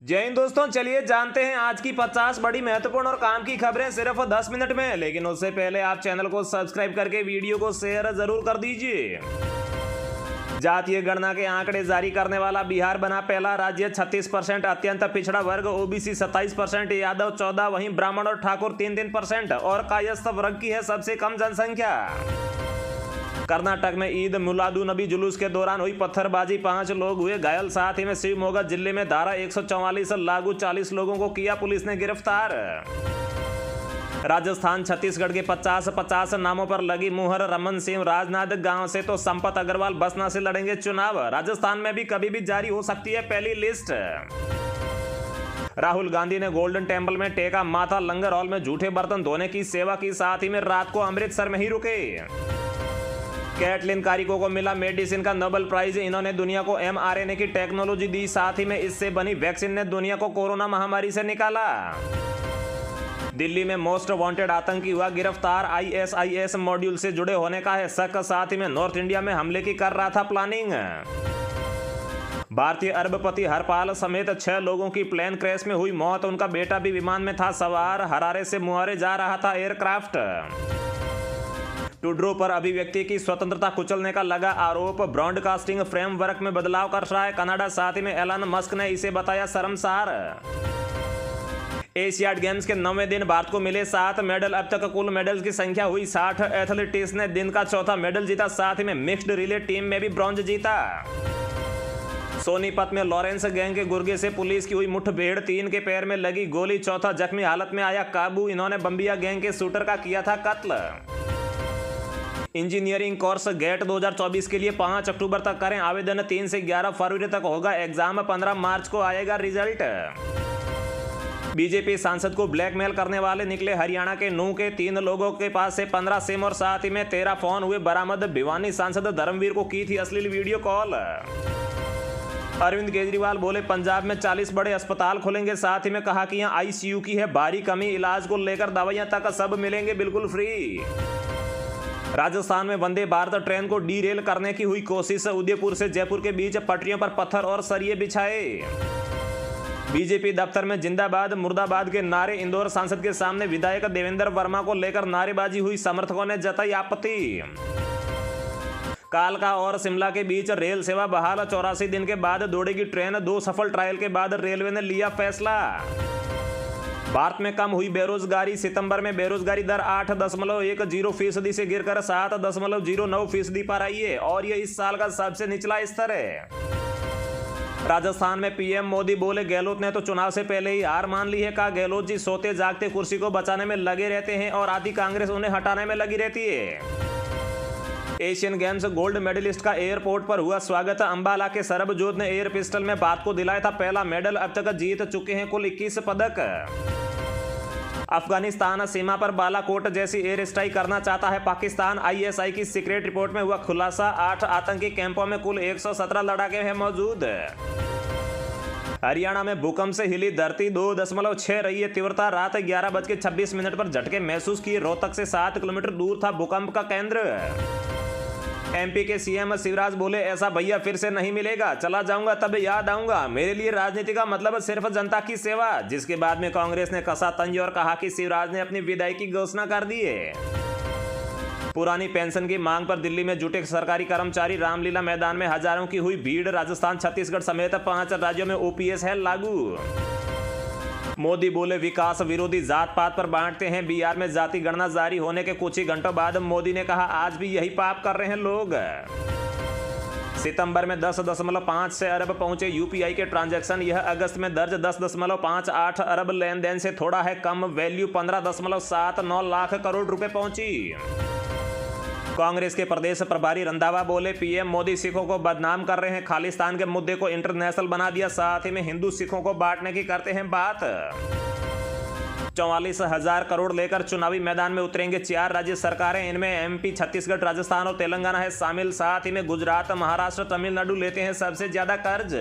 जय हिंद दोस्तों, चलिए जानते हैं आज की 50 बड़ी महत्वपूर्ण और काम की खबरें सिर्फ 10 मिनट में। लेकिन उससे पहले आप चैनल को सब्सक्राइब करके वीडियो को शेयर जरूर कर दीजिए। जातीय गणना के आंकड़े जारी करने वाला बिहार बना पहला राज्य। 36% अत्यंत पिछड़ा वर्ग, ओबीसी 27%, यादव 14%, वहीं ब्राह्मण और ठाकुर 3% और कायस्थ वर्ग की है सबसे कम जनसंख्या। कर्नाटक में ईद मिलादुन्नबी जुलूस के दौरान हुई पत्थरबाजी, 5 लोग हुए घायल। साथ ही में शिवमोगा जिले में धारा 144 लागू, 40 लोगों को किया पुलिस ने गिरफ्तार। राजस्थान छत्तीसगढ़ के 50-50 नामों पर लगी मुहर। रमन सिंह राजनांद गांव से तो संपत अग्रवाल बसना से लड़ेंगे चुनाव। राजस्थान में भी कभी भी जारी हो सकती है पहली लिस्ट। राहुल गांधी ने गोल्डन टेम्पल में टेका माथा, लंगर हॉल में जूठे बर्तन धोने की सेवा की। साथ ही में रात को अमृतसर में ही रुके। कैटलिन कारिको को मिला मेडिसिन का नोबेल प्राइज। इन्होंने दुनिया को mRNA की टेक्नोलॉजी दी। साथ ही में इससे बनी वैक्सीन ने दुनिया को कोरोना महामारी से निकाला। दिल्ली में मोस्ट वांटेड आतंकी हुआ गिरफ्तार। ISIS मॉड्यूल से जुड़े होने का है शक। साथ ही में नॉर्थ इंडिया में हमले की कर रहा था प्लानिंग। भारतीय अरबपति हरपाल समेत 6 लोगों की प्लेन क्रैश में हुई मौत। उनका बेटा भी विमान में था सवार। हरारे से मुहारे जा रहा था एयरक्राफ्ट। ट्रूडो पर अभिव्यक्ति की स्वतंत्रता कुचलने का लगा आरोप। ब्रॉडकास्टिंग फ्रेमवर्क में बदलाव कर रहा है कनाडा। साथ ही में एलन मस्क ने इसे बताया शर्मसार। एशियाड गेम्स के 9वें दिन भारत को मिले 7 मेडल। अब तक कुल मेडल्स की संख्या हुई 60। एथलीट्स ने दिन का चौथा मेडल जीता। साथ ही में मिक्स्ड रिले टीम में भी ब्रॉन्ज जीता। सोनीपत में लॉरेंस गैंग के गुर्गे से पुलिस की हुई मुठभेड़। 3 के पैर में लगी गोली, चौथा जख्मी हालत में आया काबू। इन्होंने बम्बिया गैंग के शूटर का किया था कत्ल। इंजीनियरिंग कोर्स गेट 2024 के लिए 5 अक्टूबर तक करें आवेदन। 3 से 11 फरवरी तक होगा एग्जाम। 15 मार्च को आएगा रिजल्ट। बीजेपी सांसद को ब्लैकमेल करने वाले निकले हरियाणा के नूह के। 3 लोगों के पास से 15 सिम और साथ ही में 13 फोन हुए बरामद। भिवानी सांसद धर्मवीर को की थी अश्लील वीडियो कॉल। अरविंद केजरीवाल बोले पंजाब में 40 बड़े अस्पताल खुलेंगे। साथ ही में कहा कि यहां ICU की है भारी कमी। इलाज को लेकर दवाइयां तक सब मिलेंगे बिल्कुल फ्री। राजस्थान में वंदे भारत ट्रेन को डीरेल करने की हुई कोशिश। उदयपुर से जयपुर के बीच पटरियों पर पत्थर और सरिये बिछाए। बीजेपी दफ्तर में जिंदाबाद मुर्दाबाद के नारे। इंदौर सांसद के सामने विधायक देवेंद्र वर्मा को लेकर नारेबाजी हुई। समर्थकों ने जताई आपत्ति। कालका और शिमला के बीच रेल सेवा बहाल। 84 दिन के बाद दौड़ेगी ट्रेन। 2 सफल ट्रायल के बाद रेलवे ने लिया फैसला। भारत में कम हुई बेरोजगारी। सितंबर में बेरोजगारी दर 8.10% से गिरकर 7.09% पर आई है और यह इस साल का सबसे निचला स्तर है। राजस्थान में PM मोदी बोले गहलोत ने तो चुनाव से पहले ही हार मान ली है। कहा गहलोत जी सोते जागते कुर्सी को बचाने में लगे रहते हैं और आधी कांग्रेस उन्हें हटाने में लगी रहती है। एशियन गेम्स गोल्ड मेडलिस्ट का एयरपोर्ट पर हुआ स्वागत। अंबाला के सरबजोत ने एयर पिस्टल में भारत को दिलाया था पहला मेडल। अब तक जीत चुके हैं कुल 21 पदक। अफगानिस्तान सीमा पर बालाकोट जैसी एयर स्ट्राइक करना चाहता है पाकिस्तान। ISI की सीक्रेट रिपोर्ट में हुआ खुलासा। 8 आतंकी कैंपों में कुल 117 लड़ाके हैं मौजूद। हरियाणा में भूकंप से हिली धरती। 2.6 रही है तीव्रता। रात 11:26 पर झटके महसूस किए। रोहतक से 7 किलोमीटर दूर था भूकंप का केंद्र। MP के CM शिवराज बोले ऐसा भैया फिर से नहीं मिलेगा। चला जाऊंगा तब याद आऊंगा। मेरे लिए राजनीति का मतलब सिर्फ जनता की सेवा। जिसके बाद में कांग्रेस ने कसा तंज और कहा कि शिवराज ने अपनी विदाई की घोषणा कर दी है। पुरानी पेंशन की मांग पर दिल्ली में जुटे सरकारी कर्मचारी। रामलीला मैदान में हजारों की हुई भीड़। राजस्थान छत्तीसगढ़ समेत 5 राज्यों में OPS है लागू। मोदी बोले विकास विरोधी जात पात पर बांटते हैं। बिहार में जाति गणना जारी होने के कुछ ही घंटों बाद मोदी ने कहा आज भी यही पाप कर रहे हैं लोग। सितंबर में 10.56 अरब पहुंचे UPI के ट्रांजैक्शन। यह अगस्त में दर्ज 10.58 अरब लेन देन से थोड़ा है कम। वैल्यू 15.79 लाख करोड़ रुपए पहुंची। कांग्रेस के प्रदेश प्रभारी रंधावा बोले PM मोदी सिखों को बदनाम कर रहे हैं। खालिस्तान के मुद्दे को इंटरनेशनल बना दिया। साथ ही में हिंदू सिखों को बांटने की करते हैं बात। 44,000 करोड़ लेकर चुनावी मैदान में उतरेंगे 4 राज्य सरकारें। इनमें MP, छत्तीसगढ़, राजस्थान और तेलंगाना है शामिल। साथ ही में गुजरात, महाराष्ट्र, तमिलनाडु लेते हैं सबसे ज्यादा कर्ज।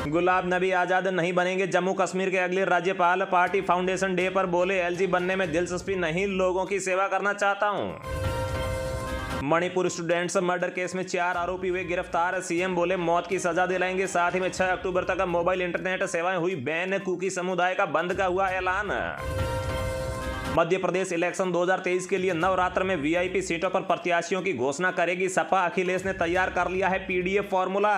गुलाब नबी आजाद नहीं बनेंगे जम्मू कश्मीर के अगले राज्यपाल। पार्टी फाउंडेशन डे पर बोले LG बनने में दिलचस्पी नहीं, लोगों की सेवा करना चाहता हूं। मणिपुर स्टूडेंट्स मर्डर केस में 4 आरोपी हुए गिरफ्तार। सीएम बोले मौत की सजा दिलाएंगे। साथ ही में 6 अक्टूबर तक मोबाइल इंटरनेट सेवाएं हुई बैन। कुकी समुदाय का बंद का हुआ ऐलान। मध्य प्रदेश इलेक्शन 2023 के लिए नवरात्र में वीआईपी सीटों पर प्रत्याशियों की घोषणा करेगी सपा। अखिलेश ने तैयार कर लिया है पीडीएफ फॉर्मूला।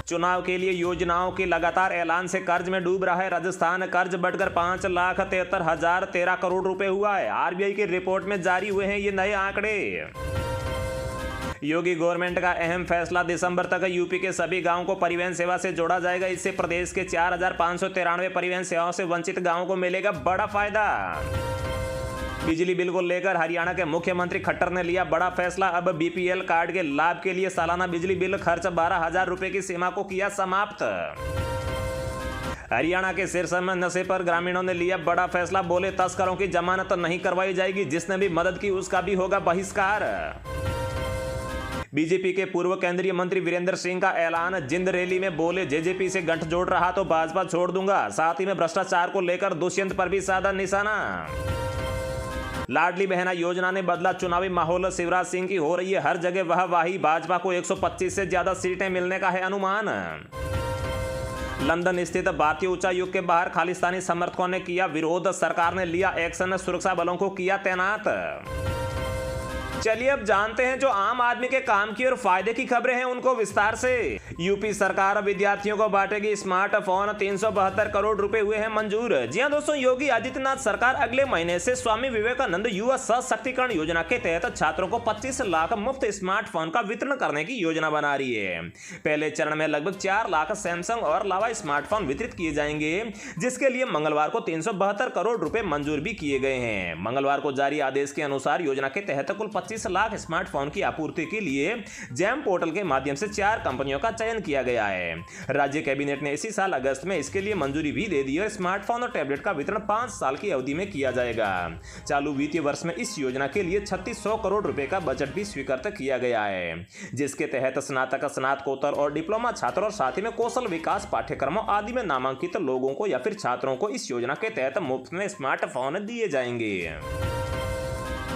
चुनाव के लिए योजनाओं के लगातार ऐलान से कर्ज में डूब रहा है राजस्थान। कर्ज बढ़कर 5,73,013 करोड़ रुपए हुआ है। आरबीआई की रिपोर्ट में जारी हुए हैं ये नए आंकड़े। योगी गवर्नमेंट का अहम फैसला, दिसंबर तक यूपी के सभी गांवों को परिवहन सेवा से जोड़ा जाएगा। इससे प्रदेश के 4,593 परिवहन सेवाओं से वंचित गांवों को मिलेगा बड़ा फायदा। बिजली बिल को लेकर हरियाणा के मुख्यमंत्री खट्टर ने लिया बड़ा फैसला। अब बीपीएल कार्ड के लाभ के लिए सालाना बिजली बिल खर्च 12,000 रुपए की सीमा को किया समाप्त। हरियाणा के सिरसा में नशे पर ग्रामीणों ने लिया बड़ा फैसला। बोले तस्करों की जमानत नहीं करवाई जाएगी, जिसने भी मदद की उसका भी होगा बहिष्कार। बीजेपी के पूर्व केंद्रीय मंत्री वीरेंद्र सिंह का ऐलान। जिंद रैली में बोले जेजेपी से गठजोड़ रहा तो भाजपा छोड़ दूंगा। साथ ही में भ्रष्टाचार को लेकर दुष्यंत पर भी साधा निशाना। लाडली बहना योजना ने बदला चुनावी माहौल। शिवराज सिंह की हो रही है हर जगह वाहवाही। भाजपा को 125 से ज्यादा सीटें मिलने का है अनुमान। लंदन स्थित भारतीय उच्चायुक्त के बाहर खालिस्तानी समर्थकों ने किया विरोध। सरकार ने लिया एक्शन, सुरक्षा बलों को किया तैनात। चलिए अब जानते हैं जो आम आदमी के काम की और फायदे की खबरें हैं उनको विस्तार से। यूपी सरकार विद्यार्थियों को बांटेगी स्मार्टफोन। 372 करोड़ रुपए हुए हैं मंजूर। जी हां दोस्तों, योगी आदित्यनाथ सरकार अगले महीने से स्वामी विवेकानंद युवा सशक्तिकरण योजना के तहत छात्रों को 25 लाख मुफ्त स्मार्टफोन का वितरण करने की योजना बना रही है। पहले चरण में लगभग 4 लाख सैमसंग और लावा स्मार्टफोन वितरित किए जाएंगे, जिसके लिए मंगलवार को 372 करोड़ रुपए मंजूर भी किए गए हैं। मंगलवार को जारी आदेश के अनुसार योजना के तहत कुल 25 लाख स्मार्टफोन की आपूर्ति के लिए जैम पोर्टल के माध्यम से 4 कंपनियों का चयन किया गया है। राज्य कैबिनेट ने इसी साल अगस्त में इसके लिए मंजूरी भी दे दी है। स्मार्टफोन और टैबलेट का वितरण 5 साल की अवधि में किया जाएगा। चालू वित्तीय वर्ष में इस योजना के लिए 3600 करोड़ रुपए का बजट भी स्वीकृत किया गया है, जिसके तहत स्नातक, स्नातकोत्तर और डिप्लोमा छात्रों और साथ ही में कौशल विकास पाठ्यक्रमों आदि में नामांकित लोगों को या फिर छात्रों को इस योजना के तहत मुफ्त में स्मार्टफोन दिए जाएंगे।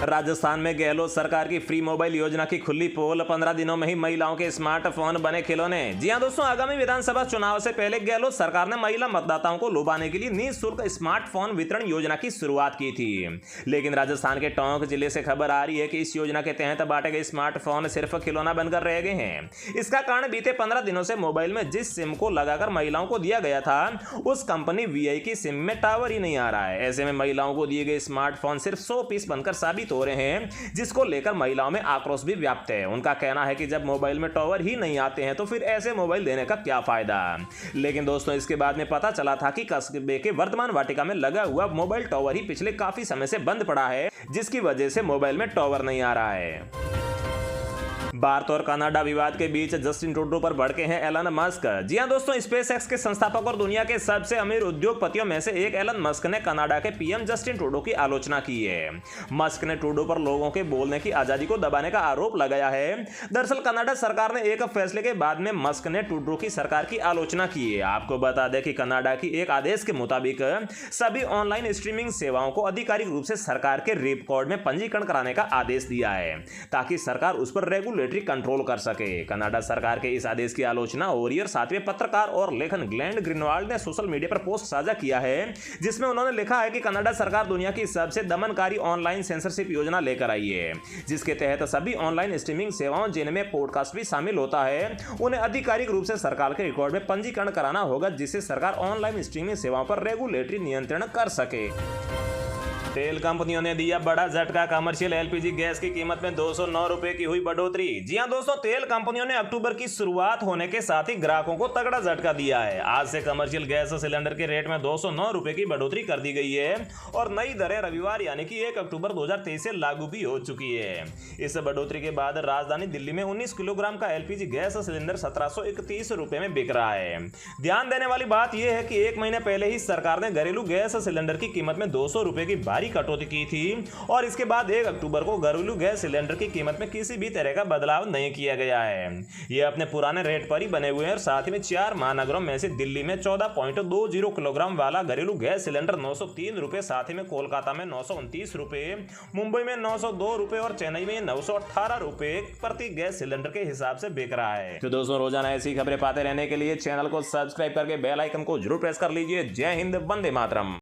राजस्थान में गहलोत सरकार की फ्री मोबाइल योजना की खुली पोल। 15 दिनों में ही महिलाओं के स्मार्टफोन बने खिलौने। जी हां दोस्तों, आगामी विधानसभा चुनाव से पहले गहलोत सरकार ने महिला मतदाताओं को लुभाने के लिए निःशुल्क स्मार्टफोन वितरण योजना की शुरुआत की थी। लेकिन राजस्थान के टोंक जिले से खबर आ रही है कि इस योजना के तहत बांटे गए स्मार्टफोन सिर्फ खिलौना बनकर रह गए हैं। इसका कारण बीते 15 दिनों से मोबाइल में जिस सिम को लगाकर महिलाओं को दिया गया था, उस कंपनी वीआई की सिम में टावर ही नहीं आ रहा है। ऐसे में महिलाओं को दिए गए स्मार्टफोन सिर्फ 100 पीस बनकर साबित हो रहे हैं, जिसको लेकर महिलाओं में आक्रोश भी व्याप्त है। उनका कहना है कि जब मोबाइल में टावर ही नहीं आते हैं तो फिर ऐसे मोबाइल देने का क्या फायदा। लेकिन दोस्तों, इसके बाद में पता चला था कि कस्बे के वर्तमान वाटिका में लगा हुआ मोबाइल टावर ही पिछले काफी समय से बंद पड़ा है, जिसकी वजह से मोबाइल में टावर नहीं आ रहा है। भारत और कनाडा विवाद के बीच जस्टिन ट्रूडो पर भड़के हैं एलन मस्क। जी हां दोस्तों, स्पेसएक्स के संस्थापक और दुनिया के सबसे अमीर उद्योगपतियों में से एक एलन मस्क ने कनाडा के पीएम जस्टिन ट्रूडो की आलोचना की है। मस्क ने ट्रूडो पर लोगों के बोलने की आजादी को दबाने का आरोप लगाया है। दरअसल कनाडा सरकार ने एक फैसले के बाद में मस्क ने ट्रूडो की सरकार की आलोचना की है। आपको बता दें कि कनाडा की एक आदेश के मुताबिक सभी ऑनलाइन स्ट्रीमिंग सेवाओं को आधिकारिक रूप से सरकार के रिकॉर्ड में पंजीकरण कराने का आदेश दिया है, ताकि सरकार उस पर रेगुलेटरी कंट्रोल कर सके। कनाडा सरकार के इस आदेश की आलोचना हो रही है और साथ में पत्रकार और लेखन ग्लेन ग्रीनवाल्ड ने सोशल मीडिया पर पोस्ट साझा किया है, जिसमें उन्होंने लिखा है कि कनाडा सरकार दुनिया की सबसे दमनकारी ऑनलाइन सेंसरशिप योजना लेकर आई है, जिसके तहत सभी ऑनलाइन स्ट्रीमिंग सेवाओं, जिनमें पॉडकास्ट भी शामिल होता है, उन्हें आधिकारिक रूप से सरकार के रिकॉर्ड में पंजीकरण कराना होगा, जिससे सरकार ऑनलाइन स्ट्रीमिंग सेवाओं पर रेगुलेटरी नियंत्रण कर सके। तेल कंपनियों ने दिया बड़ा झटका। कमर्शियल एलपीजी गैस की कीमत में 209 रुपए की हुई बढ़ोतरी। जी हां दोस्तों, तेल कंपनियों ने अक्टूबर की शुरुआत होने के साथ ही ग्राहकों को तगड़ा झटका दिया है। आज से कमर्शियल गैस सिलेंडर के रेट में 209 रुपए की बढ़ोतरी कर दी गई है और नई दरें रविवार यानी कि 1 अक्टूबर 2023 से लागू भी हो चुकी है। इस बढ़ोतरी के बाद राजधानी दिल्ली में 19 किलोग्राम का एलपीजी गैस सिलेंडर 1731 रुपए में बिक रहा है। ध्यान देने वाली बात यह है कि 1 महीने पहले ही सरकार ने घरेलू गैस सिलेंडर की कीमत में 200 रुपए की भारी भारी कटौती की थी और इसके बाद 1 अक्टूबर को घरेलू गैस सिलेंडर की कीमत में किसी भी तरह का बदलाव नहीं किया गया है। यह अपने पुराने रेट पर ही बने हुए हैं और साथ ही में 4 महानगरों में से दिल्ली में 14.20 किलोग्राम वाला घरेलू गैस सिलेंडर 903 रुपए, साथ ही में कोलकाता में 929 रुपए, मुंबई में 902 रुपए और चेन्नई में 918 रुपए प्रति गैस सिलेंडर के हिसाब से बिक रहा है। तो दोस्तों, रोजाना ऐसी खबरें पाते रहने के लिए चैनल को सब्सक्राइब करके बेल आइकन को जरूर प्रेस कर लीजिए। जय हिंद, वंदे मातरम।